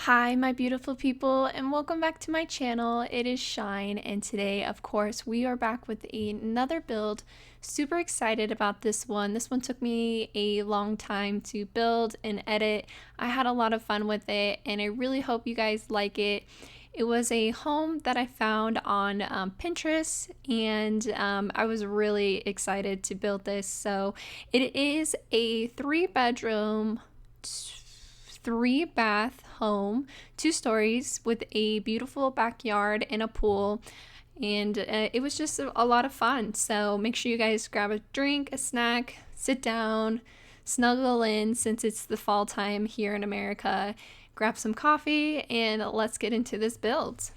Hi, my beautiful people, and welcome back to my channel. It is Shine, and today, of course, we are back with another build. Super excited about this one. This one took me a long time to build and edit. I had a lot of fun with it, and I really hope you guys like it. It was a home that I found on Pinterest, and I was really excited to build this. So it is a 3-bedroom, 3-bath home, 2 stories with a beautiful backyard and a pool. And it was just a lot of fun. So make sure you guys grab a drink, a snack, sit down, snuggle in since it's the fall time here in America. Grab some coffee and let's get into this build.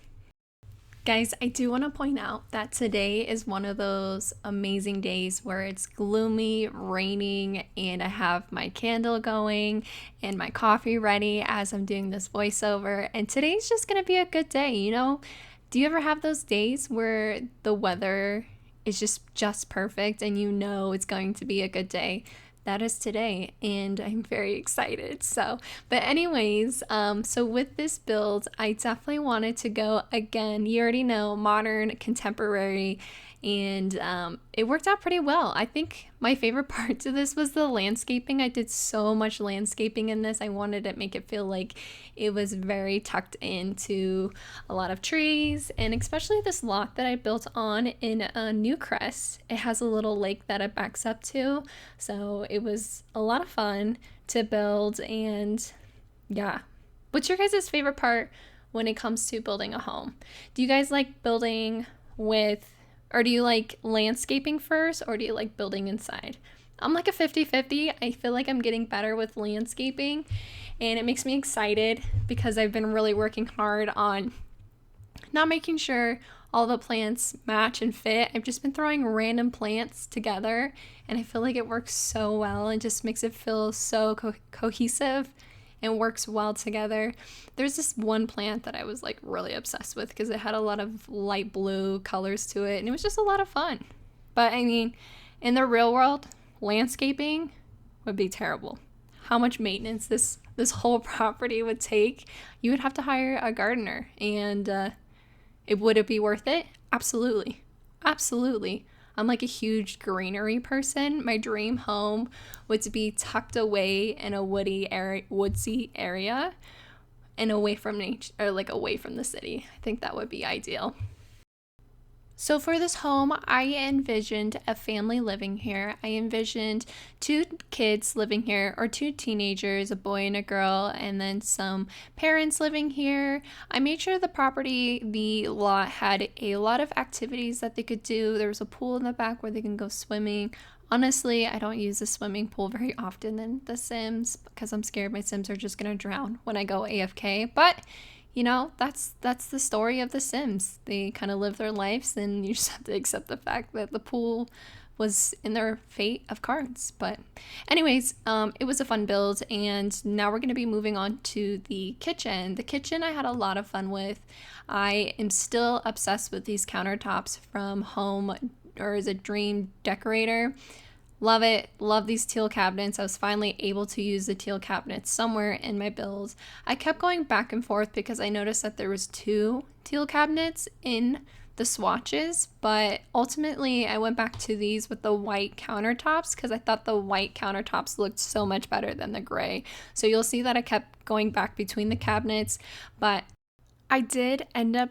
Guys, I do want to point out that today is one of those amazing days where it's gloomy, raining, and I have my candle going and my coffee ready as I'm doing this voiceover. And today's just going to be a good day, you know? Do you ever have those days where the weather is just perfect and you know it's going to be a good day? That is today, and I'm very excited. But anyways, so with this build, I definitely wanted to go, again, you already know, modern, contemporary, and it worked out pretty well. I think my favorite part to this was the landscaping. I did so much landscaping in this. I wanted to make it feel like it was very tucked into a lot of trees, and especially this lot that I built on in Newcrest. It has a little lake that it backs up to, so it was a lot of fun to build. And yeah, what's your guys' favorite part when it comes to building a home? Do you guys like building with, or do you like landscaping first, or do you like building inside? I'm like a 50-50. I feel like I'm getting better with landscaping, and it makes me excited because I've been really working hard on not making sure all the plants match and fit. I've just been throwing random plants together, and I feel like it works so well and just makes it feel so cohesive and works well together. There's this one plant that I was like really obsessed with because it had a lot of light blue colors to it, and it was just a lot of fun. But I mean, in the real world, landscaping would be terrible. How much maintenance this whole property would take. You would have to hire a gardener, and would it be worth it? Absolutely. Absolutely. I'm like a huge greenery person. My dream home would be tucked away in a woodsy area and away from nature, or like away from the city. I think that would be ideal. So for this home, I envisioned a family living here. I envisioned 2 kids living here, or 2 teenagers, a boy and a girl, and then some parents living here. I made sure the lot had a lot of activities that they could do. There was a pool in the back where they can go swimming. Honestly, I don't use the swimming pool very often in The Sims because I'm scared my Sims are just gonna drown when I go AFK, but you know, that's the story of The Sims. They kind of live their lives, and you just have to accept the fact that the pool was in their fate of cards. But anyways, it was a fun build, and now we're going to be moving on to the kitchen. The kitchen I had a lot of fun with. I am still obsessed with these countertops from Home, or is it Dream Decorator. Love it. Love these teal cabinets. I was finally able to use the teal cabinets somewhere in my build. I kept going back and forth because I noticed that there was 2 teal cabinets in the swatches, but ultimately I went back to these with the white countertops because I thought the white countertops looked so much better than the gray. So you'll see that I kept going back between the cabinets, but I did end up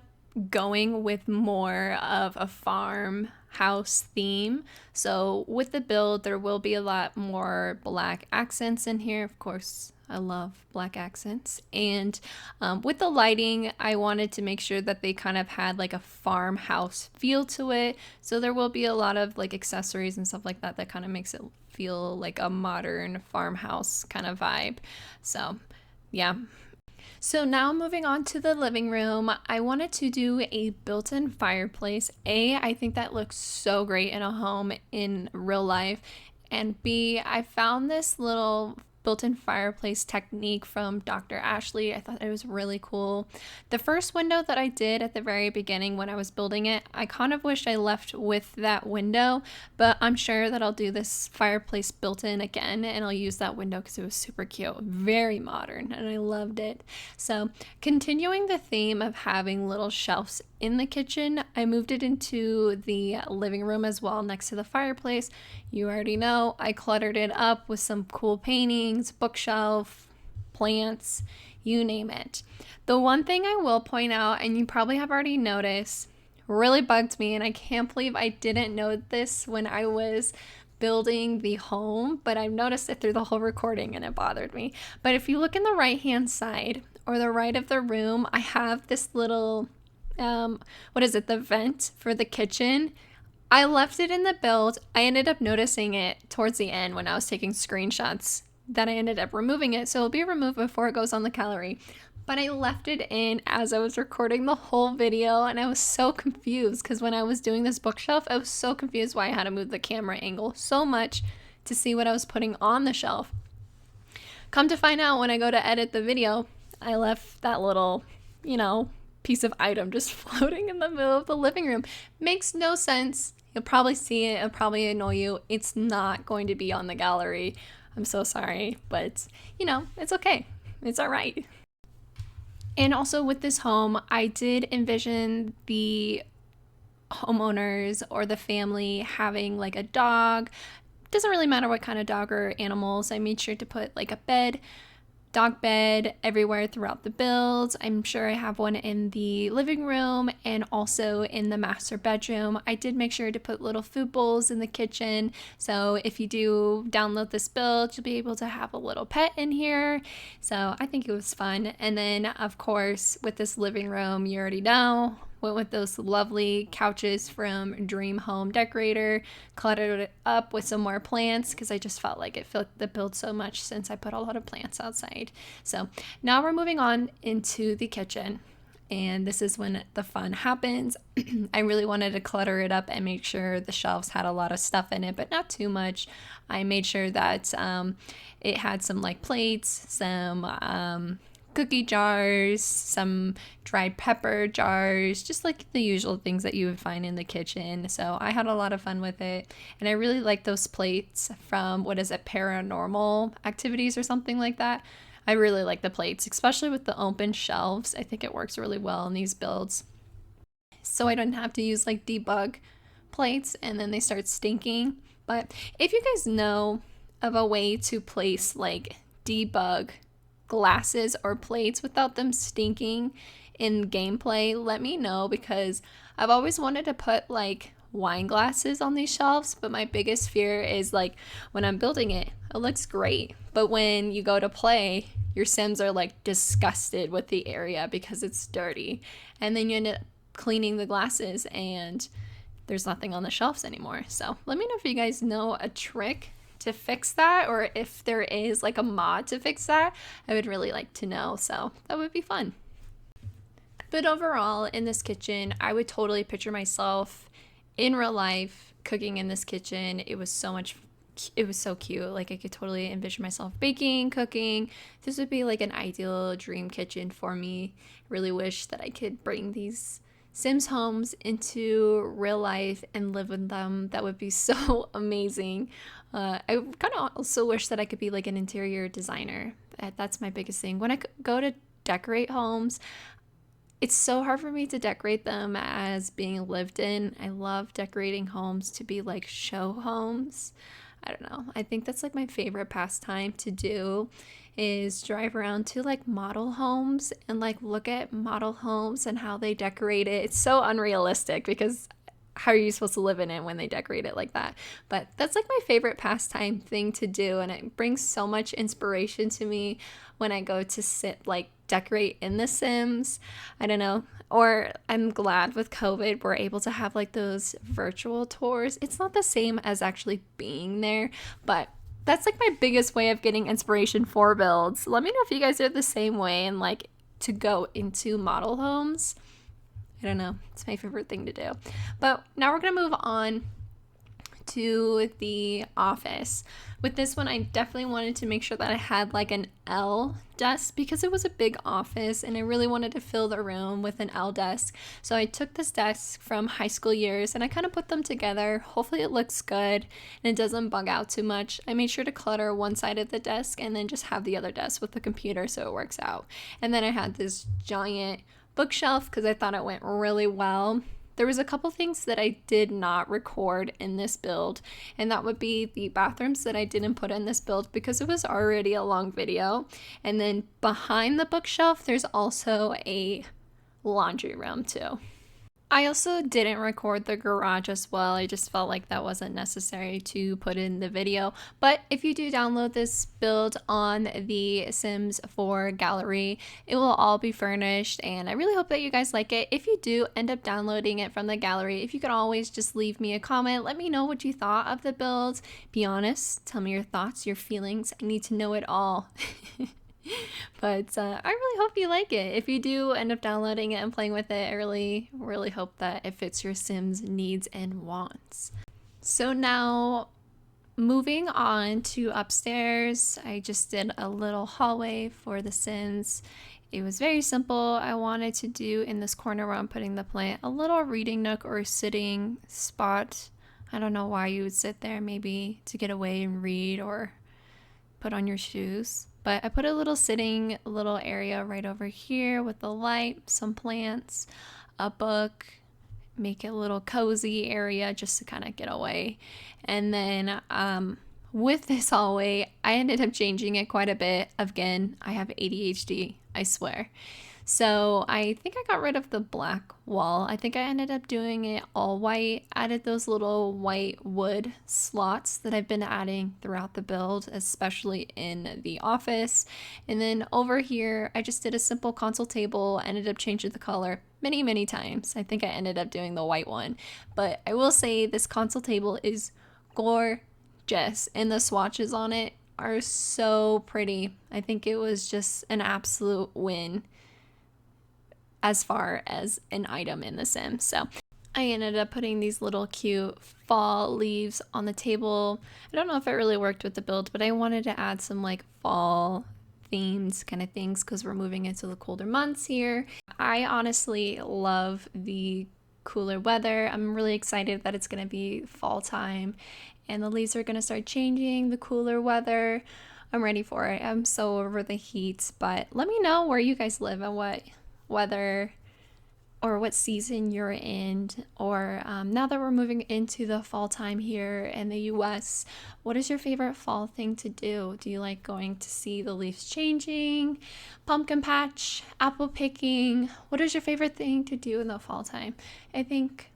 going with more of a farmhouse theme. So with the build, there will be a lot more black accents in here. Of course, I love black accents. And with the lighting, I wanted to make sure that they kind of had like a farmhouse feel to it. So there will be a lot of like accessories and stuff like that that kind of makes it feel like a modern farmhouse kind of vibe. So yeah. So now moving on to the living room, I wanted to do a built-in fireplace. A, I think that looks so great in a home in real life. And B, I found this little built-in fireplace technique from Dr. Ashley. I thought it was really cool. The first window that I did at the very beginning when I was building it, I kind of wish I left with that window, but I'm sure that I'll do this fireplace built-in again, and I'll use that window because it was super cute, very modern, and I loved it. So continuing the theme of having little shelves in the kitchen, I moved it into the living room as well, next to the fireplace. You already know I cluttered it up with some cool paintings, bookshelf, plants, you name it. The one thing I will point out, and you probably have already noticed, really bugged me, and I can't believe I didn't know this when I was building the home, but I've noticed it through the whole recording and it bothered me. But if you look in the right hand side or the right of the room, I have this little the vent for the kitchen. I left it in the build. I ended up noticing it towards the end when I was taking screenshots that I ended up removing it. So it'll be removed before it goes on the gallery. But I left it in as I was recording the whole video, and I was so confused because when I was doing this bookshelf, I was so confused why I had to move the camera angle so much to see what I was putting on the shelf. Come to find out, when I go to edit the video, I left that little, piece of item just floating in the middle of the living room. Makes no sense. You'll probably see it. It'll probably annoy you. It's not going to be on the gallery. I'm so sorry, but it's okay. It's all right. And also with this home, I did envision the homeowners or the family having like a dog. Doesn't really matter what kind of dog or animals. I made sure to put like a dog bed everywhere throughout the build. I'm sure I have one in the living room and also in the master bedroom. I did make sure to put little food bowls in the kitchen. So if you do download this build, you'll be able to have a little pet in here. So I think it was fun. And then of course, with this living room, you already know, went with those lovely couches from Dream Home Decorator, cluttered it up with some more plants because I just felt like it fit the build so much since I put a lot of plants outside. So now we're moving on into the kitchen, and this is when the fun happens. I really wanted to clutter it up and make sure the shelves had a lot of stuff in it, but not too much. I made sure that it had some like plates, some cookie jars, some dried pepper jars, just like the usual things that you would find in the kitchen. So I had a lot of fun with it, and I really like those plates from Paranormal Activities or something like that. I really like the plates, especially with the open shelves. I think it works really well in these builds, so I don't have to use like debug plates and then they start stinking. But if you guys know of a way to place like debug glasses or plates without them stinking in gameplay, let me know, because I've always wanted to put like wine glasses on these shelves, but my biggest fear is like when I'm building it looks great, but when you go to play, your Sims are like disgusted with the area because it's dirty, and then you end up cleaning the glasses and there's nothing on the shelves anymore. So let me know if you guys know a trick to fix that, or if there is like a mod to fix that. I would really like to know, so that would be fun. But overall, in this kitchen, I would totally picture myself in real life cooking in this kitchen. It was so cute. Like I could totally envision myself baking, cooking. This would be like an ideal dream kitchen for me. I really wish that I could bring these Sims homes into real life and live in them. That would be so amazing. I kind of also wish that I could be like an interior designer. That's my biggest thing. When I go to decorate homes, it's so hard for me to decorate them as being lived in. I love decorating homes to be like show homes. I don't know. I think that's like my favorite pastime to do, is drive around to like model homes and like look at model homes and how they decorate it. It's so unrealistic because how are you supposed to live in it when they decorate it like that? But that's like my favorite pastime thing to do, and it brings so much inspiration to me when I go to sit like decorate in The Sims. I don't know. Or I'm glad with COVID we're able to have like those virtual tours. It's not the same as actually being there, but that's like my biggest way of getting inspiration for builds. Let me know if you guys are the same way and like to go into model homes. I don't know. It's my favorite thing to do. But now we're going to move on to the office. With this one, I definitely wanted to make sure that I had like an L desk because it was a big office and I really wanted to fill the room with an L desk. So I took this desk from high school years and I kind of put them together. Hopefully it looks good and it doesn't bug out too much. I made sure to clutter one side of the desk and then just have the other desk with the computer so it works out. And then I had this giant bookshelf because I thought it went really well. There was a couple things that I did not record in this build, and that would be the bathrooms that I didn't put in this build because it was already a long video. And then behind the bookshelf, there's also a laundry room too. I also didn't record the garage as well. I just felt like that wasn't necessary to put in the video. But if you do download this build on the Sims 4 gallery, it will all be furnished and I really hope that you guys like it. If you do end up downloading it from the gallery, if you could always just leave me a comment, let me know what you thought of the build. Be honest, tell me your thoughts, your feelings. I need to know it all. But I really hope you like it. If you do end up downloading it and playing with it, I really, really hope that it fits your Sims needs and wants. So now, moving on to upstairs, I just did a little hallway for the Sims. It was very simple. I wanted to do in this corner where I'm putting the plant a little reading nook or sitting spot. I don't know why you would sit there, maybe to get away and read or put on your shoes. But I put a little area right over here with the light, some plants, a book, make it a little cozy area just to kind of get away. And then with this hallway, I ended up changing it quite a bit. Again, I have ADHD, I swear. So I think I got rid of the black wall. I think I ended up doing it all white, added those little white wood slots that I've been adding throughout the build, especially in the office. And then over here, I just did a simple console table, ended up changing the color many times. I think I ended up doing the white one. But I will say this console table is gorgeous and the swatches on it are so pretty. I think it was just an absolute win as far as an item in the Sims. So I ended up putting these little cute fall leaves on the table. I don't know if it really worked with the build, but I wanted to add some like fall themes kind of things because we're moving into the colder months here. I honestly love the cooler weather. I'm really excited that it's going to be fall time and the leaves are going to start changing, the cooler weather. I'm ready for it. I'm so over the heat, but let me know where you guys live and what weather or what season you're in, or now that we're moving into the fall time here in the US, what is your favorite fall thing to do? Do you like going to see the leaves changing, pumpkin patch, apple picking? What is your favorite thing to do in the fall time? I think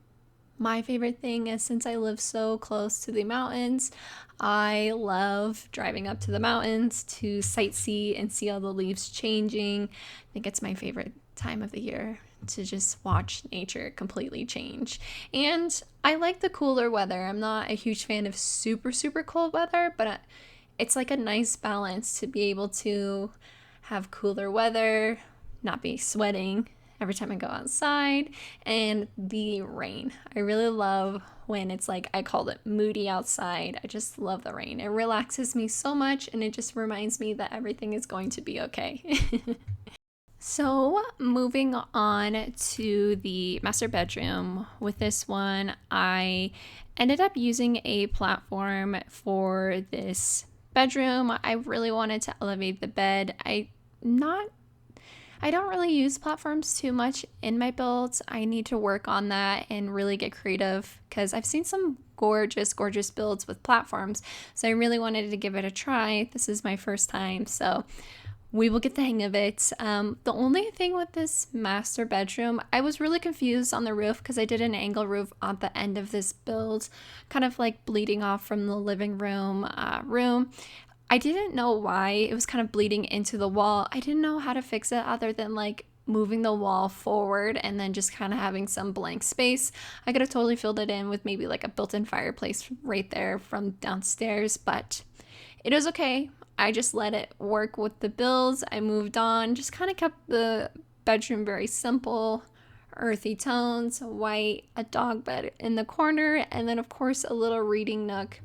my favorite thing is, since I live so close to the mountains, I love driving up to the mountains to sightsee and see all the leaves changing. I think it's my favorite time of the year to just watch nature completely change. And I like the cooler weather. I'm not a huge fan of super cold weather, but it's like a nice balance to be able to have cooler weather, not be sweating every time I go outside, and the rain. I really love when it's like, I call it moody outside. I just love the rain. It relaxes me so much and it just reminds me that everything is going to be okay. So moving on to the master bedroom, with this one, I ended up using a platform for this bedroom. I really wanted to elevate the bed. I don't really use platforms too much in my builds. I need to work on that and really get creative because I've seen some gorgeous builds with platforms. So I really wanted to give it a try. This is my first time, so we will get the hang of it. The only thing with this master bedroom, I was really confused on the roof because I did an angle roof at the end of this build, kind of like bleeding off from the living room. I didn't know why it was kind of bleeding into the wall. I didn't know how to fix it other than like moving the wall forward and then just kind of having some blank space. I could have totally filled it in with maybe like a built-in fireplace right there from downstairs, but it is okay. I just let it work with the builds. I moved on, just kind of kept the bedroom very simple, earthy tones, white, a dog bed in the corner, and then of course a little reading nook,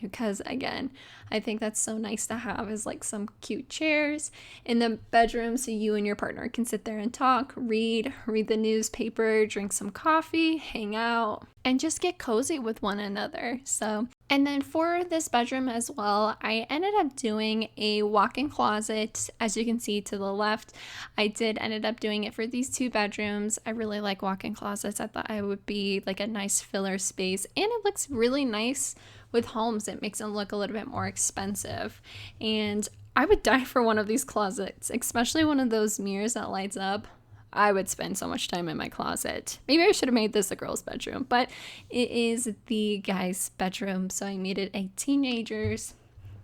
because again, I think that's so nice to have, is like some cute chairs in the bedroom so you and your partner can sit there and talk, read the newspaper, drink some coffee, hang out, and just get cozy with one another. So, and then for this bedroom as well, I ended up doing a walk-in closet. As you can see to the left, I did ended up doing it for these two bedrooms. I really like walk-in closets. I thought it would be like a nice filler space, and it looks really nice with homes. It makes them look a little bit more expensive. And I would die for one of these closets, especially one of those mirrors that lights up. I would spend so much time in my closet. Maybe I should have made this a girl's bedroom, but it is the guy's bedroom. So I made it a teenager's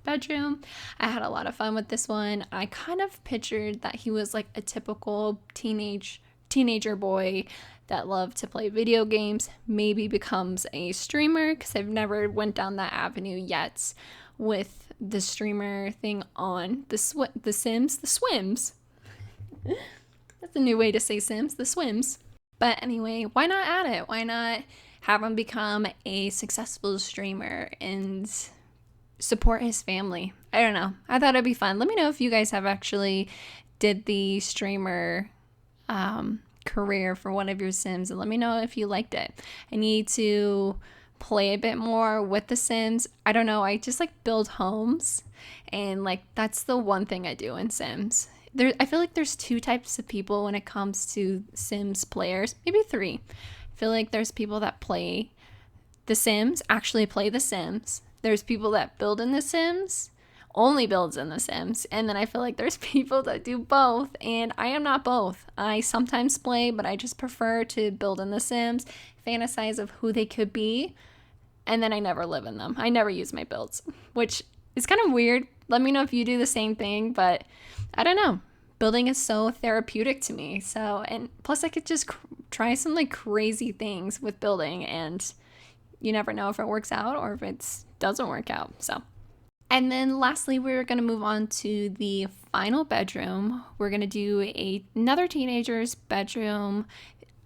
bedroom. I had a lot of fun with this one. I kind of pictured that he was like a typical teenager boy that loved to play video games, maybe becomes a streamer, because I've never went down that avenue yet with the streamer thing on the Sims, the Swims. That's a new way to say Sims, the Swims. But anyway, why not add it? Why not have him become a successful streamer and support his family? I don't know. I thought it'd be fun. Let me know if you guys have actually did the streamer career for one of your Sims, and let me know if you liked it. I need to play a bit more with the Sims. I don't know, I just like build homes, and like that's the one thing I do in Sims. I feel like there's two types of people when it comes to Sims players, maybe three. I feel like there's people that play the Sims, actually play the Sims. There's people that build in the Sims, only builds in the Sims, and then I feel like there's people that do both, and I am not both. I sometimes play, but I just prefer to build in the Sims, fantasize of who they could be, and then I never live in them. I never use my builds, which is kind of weird. Let me know if you do the same thing, but I don't know. Building is so therapeutic to me. So, and plus I could just try some like crazy things with building, and you never know if it works out or if it doesn't work out. So, and then lastly, we're going to move on to the final bedroom. We're going to do another teenager's bedroom.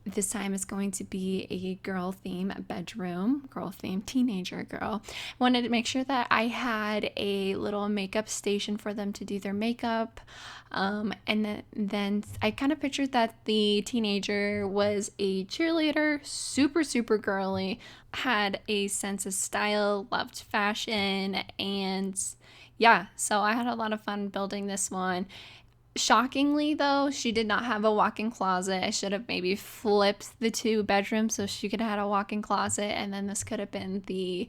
This time it's going to be a girl theme bedroom, girl theme, teenager girl. I wanted to make sure that I had a little makeup station for them to do their makeup. And then I kind of pictured that the teenager was a cheerleader, super, super girly, had a sense of style, loved fashion, and yeah, so I had a lot of fun building this one. Shockingly, though, she did not have a walk-in closet. I should have maybe flipped the two bedrooms so she could have had a walk-in closet, and then this could have been the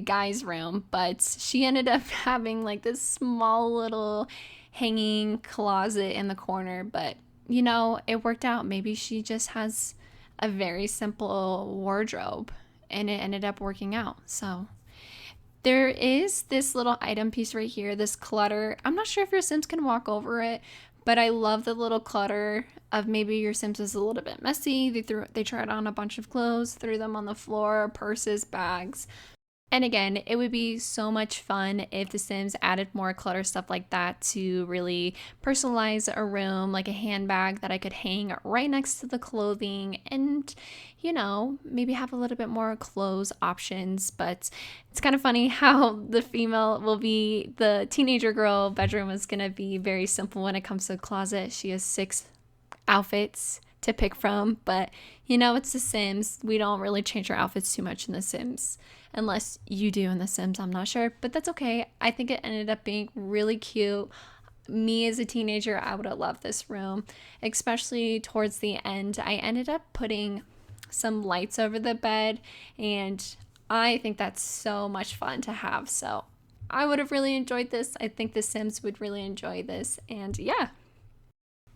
guy's room. But she ended up having like this small little hanging closet in the corner. But, you know, it worked out. Maybe she just has a very simple wardrobe, and it ended up working out. So there is this little item piece right here, this clutter. I'm not sure if your Sims can walk over it, but I love the little clutter of maybe your Sims is a little bit messy. They tried on a bunch of clothes, threw them on the floor, purses, bags. And again, it would be so much fun if the Sims added more clutter stuff like that to really personalize a room, like a handbag that I could hang right next to the clothing, and, you know, maybe have a little bit more clothes options. But it's kind of funny how the teenager girl bedroom is going to be very simple when it comes to a closet. She has 6 outfits to pick from, but you know, it's the Sims. We don't really change our outfits too much in the Sims, unless you do in the Sims. I'm not sure, but that's okay. I think it ended up being really cute. Me as a teenager, I would have loved this room, especially towards the end. I ended up putting some lights over the bed, and I think that's so much fun to have. So I would have really enjoyed this. I think the Sims would really enjoy this, and yeah.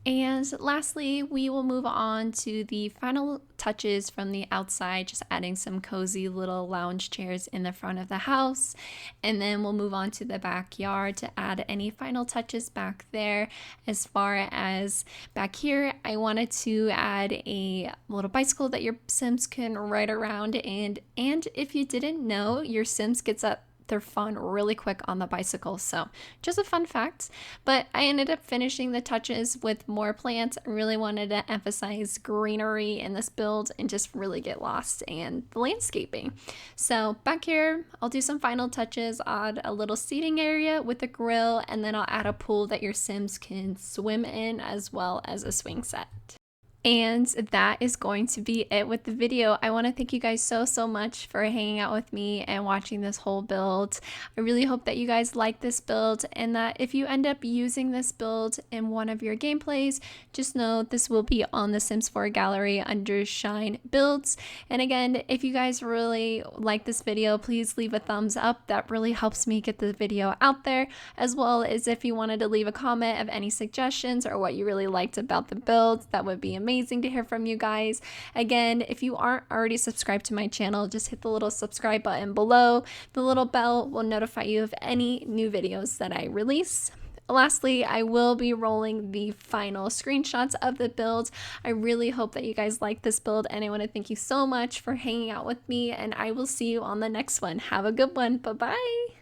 And lastly, we will move on to the final touches from the outside, just adding some cozy little lounge chairs in the front of the house. And then we'll move on to the backyard to add any final touches back there. As far as back here, I wanted to add a little bicycle that your Sims can ride around. And if you didn't know, your Sims gets up their fun really quick on the bicycle. So just a fun fact. But I ended up finishing the touches with more plants. I really wanted to emphasize greenery in this build and just really get lost in the landscaping. So back here, I'll do some final touches, add a little seating area with a grill, and then I'll add a pool that your Sims can swim in, as well as a swing set. And that is going to be it with the video. I want to thank you guys so much for hanging out with me and watching this whole build. I really hope that you guys like this build, and that if you end up using this build in one of your gameplays, just know this will be on the Sims 4 gallery under ShineBuilds. And again, if you guys really like this video, please leave a thumbs up. That really helps me get the video out there, as well as if you wanted to leave a comment of any suggestions or what you really liked about the build, that would be amazing to hear from you guys. Again, if you aren't already subscribed to my channel, just hit the little subscribe button below. The little bell will notify you of any new videos that I release. Lastly, I will be rolling the final screenshots of the build. I really hope that you guys like this build, and I want to thank you so much for hanging out with me, and I will see you on the next one. Have a good one. Bye-bye.